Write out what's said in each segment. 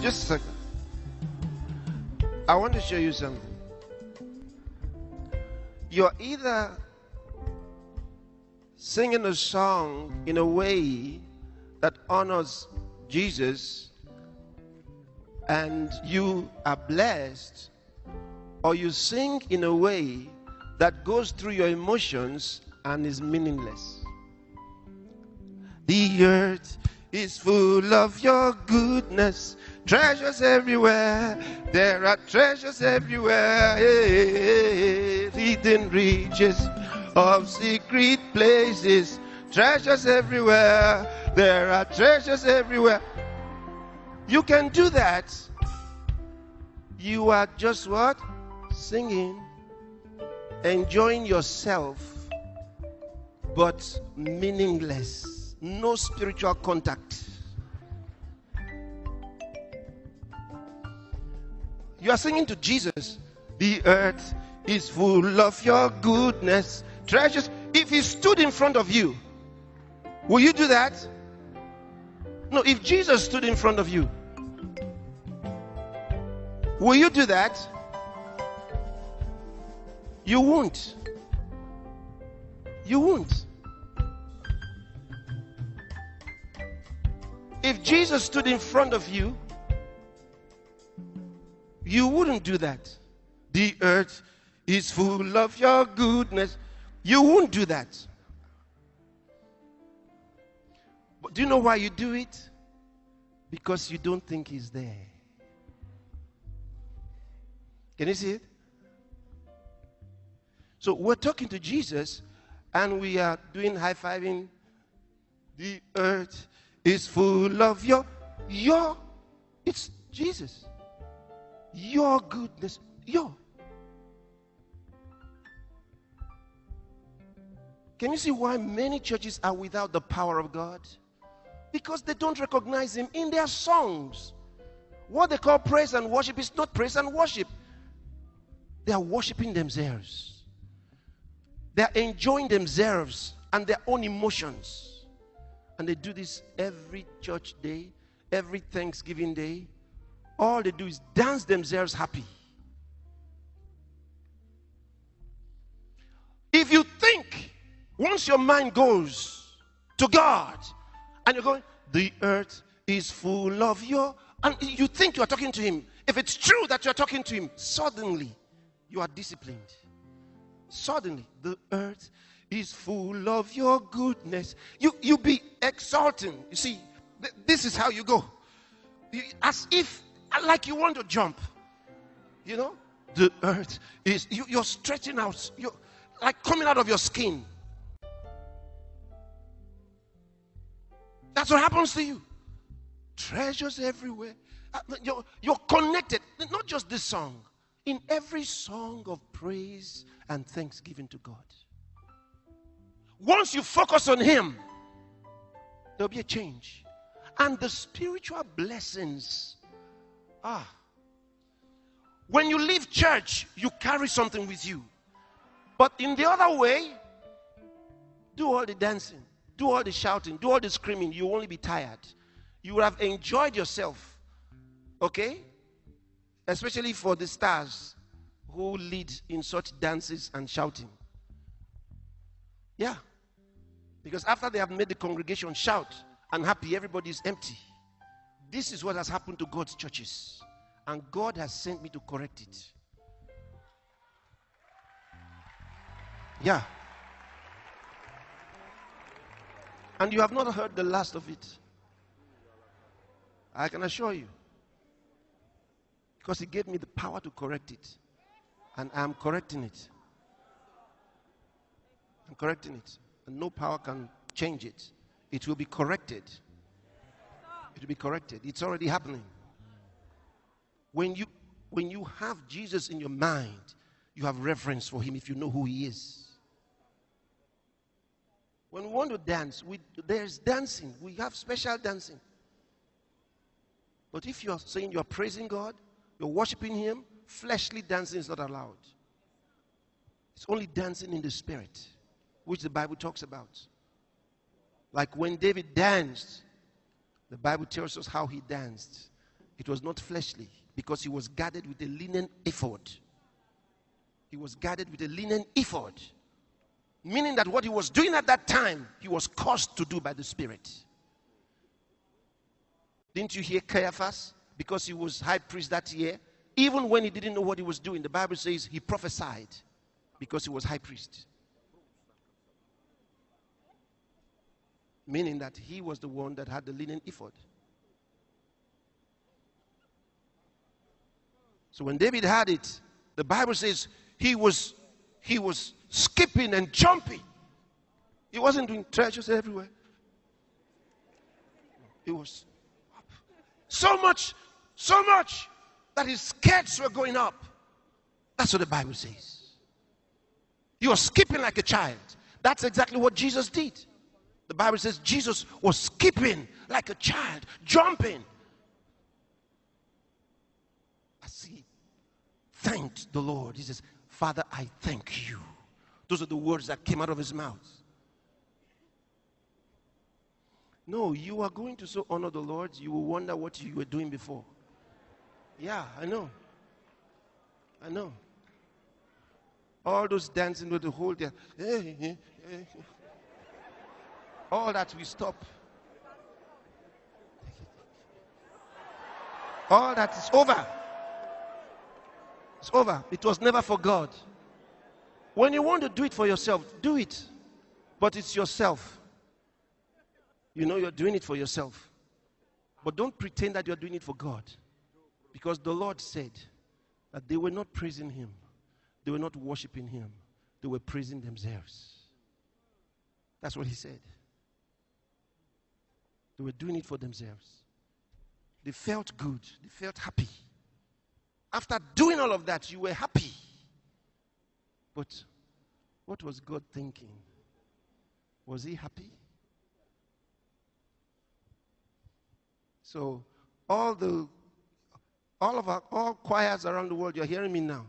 Just a second. I want to show you something. You're either singing a song in a way that honors Jesus and you are blessed, or you sing in a way that goes through your emotions and is meaningless. The earth is full of your goodness, treasures everywhere. There are treasures everywhere, hidden riches of secret places, treasures everywhere. There are treasures everywhere. You can do that. You are just what? Singing, enjoying yourself, but meaningless. No spiritual contact. You are singing to Jesus. The earth is full of your goodness, treasures. If he stood in front of you, will you do that? No, if Jesus stood in front of you, will you do that? You won't. You won't. If Jesus stood in front of you, you wouldn't do that. The earth is full of your goodness. You won't do that. But do you know why you do it? Because you don't think he's there. Can you see it? So we're talking to Jesus and we are doing high-fiving. The earth is full of it's Jesus. Your goodness, Can you see why many churches are without the power of God? Because they don't recognize him in their songs. What they call praise and worship is not praise and worship. They are worshiping themselves. They are enjoying themselves and their own emotions. And they do this every church day, every Thanksgiving day. All they do is dance themselves happy. If you think, once your mind goes to God, and you're going, the earth is full of and you think you are talking to him. If it's true that you're talking to him, suddenly you are disciplined. Suddenly, the earth is full of your goodness. You be exulting. You see, this is how you go. As if, like you want to jump. You know, the earth is, you're stretching out. You're like coming out of your skin. That's what happens to you. Treasures everywhere. You're connected. Not just this song. In every song of praise and thanksgiving to God. Once you focus on him, there'll be a change. And the spiritual blessings. When you leave church, you carry something with you. But in the other way, do all the dancing, do all the shouting, do all the screaming. You will only be tired. You will have enjoyed yourself. Okay? Especially for the stars who lead in such dances and shouting. Yeah. Because after they have made the congregation shout and happy, everybody is empty. This is what has happened to God's churches. And God has sent me to correct it. Yeah. And you have not heard the last of it. I can assure you. Because he gave me the power to correct it. And I'm correcting it. I'm correcting it. And no power can change it. It will be corrected. It will be corrected. It's already happening. When you have Jesus in your mind, you have reverence for him if you know who he is. When we want to dance, there's dancing. We have special dancing. But if you are saying you are praising God, you're worshiping him, fleshly dancing is not allowed. It's only dancing in the spirit, which the Bible talks about. Like when David danced, the Bible tells us how he danced. It was not fleshly, because he was guarded with a linen ephod. He was guarded with a linen ephod. Meaning that what he was doing at that time, he was caused to do by the Spirit. Didn't you hear Caiaphas? Because he was high priest that year, even when he didn't know what he was doing, the Bible says he prophesied because he was high priest. Meaning that he was the one that had the linen ephod. So when David had it, the Bible says he was skipping and jumping. He wasn't doing treasures everywhere. He was up. So much that his skirts were going up. That's what the Bible says. He was skipping like a child. That's exactly what Jesus did. The Bible says Jesus was skipping like a child, jumping. As he thanked the Lord, he says, Father, I thank you. Those are the words that came out of his mouth. No, you are going to so honor the Lord, you will wonder what you were doing before. Yeah, I know. I know. All those dancing with the whole day. All that we stop. All that is over. It's over. It was never for God. When you want to do it for yourself, do it. But it's yourself. You know you're doing it for yourself. But don't pretend that you're doing it for God. Because the Lord said that they were not praising him. They were not worshiping him. They were praising themselves. That's what he said. They were doing it for themselves. They felt good. They felt happy. After doing all of that, you were happy. But what was God thinking? Was he happy? So all choirs around the world, you're hearing me now.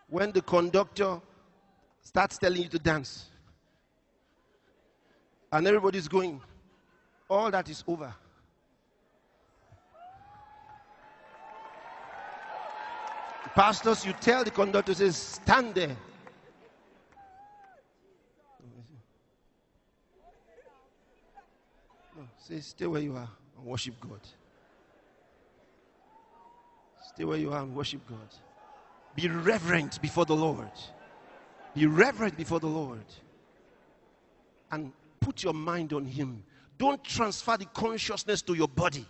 When the conductor starts telling you to dance, and everybody's going, all that is over. Pastors, you tell the conductor, says, stand there. No, say, stay where you are and worship God. Stay where you are and worship God. Be reverent before the Lord. Be reverent before the Lord. And put your mind on him. Don't transfer the consciousness to your body.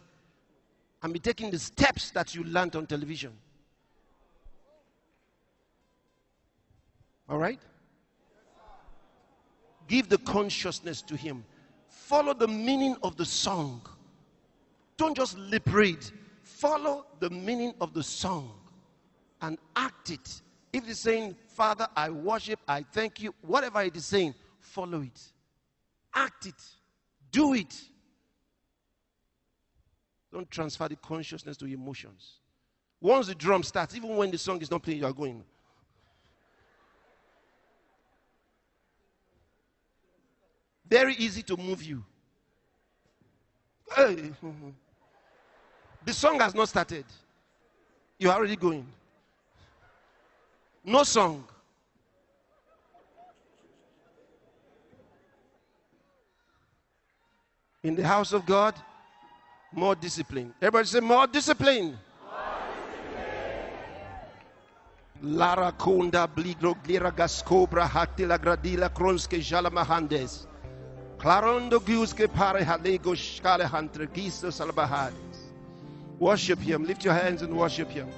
And be taking the steps that you learned on television. All right? Give the consciousness to him. Follow the meaning of the song. Don't just lip read. Follow the meaning of the song and act it. If it's saying, Father, I worship, I thank you, whatever it is saying, follow it. Act it. Do it. Don't transfer the consciousness to emotions. Once the drum starts, even when the song is not playing, you are going. Very easy to move you. Hey. The song has not started. You are already going. No song. In the house of God, more discipline. Everybody say more discipline. Lara Kunda Bligro Glira Gascobra Hatila Gradila Kronske Jala Mahandes. Clarondo Guske Pare Halego Shkale Hunter Gisto Salabahades. Worship him. Lift your hands and worship him.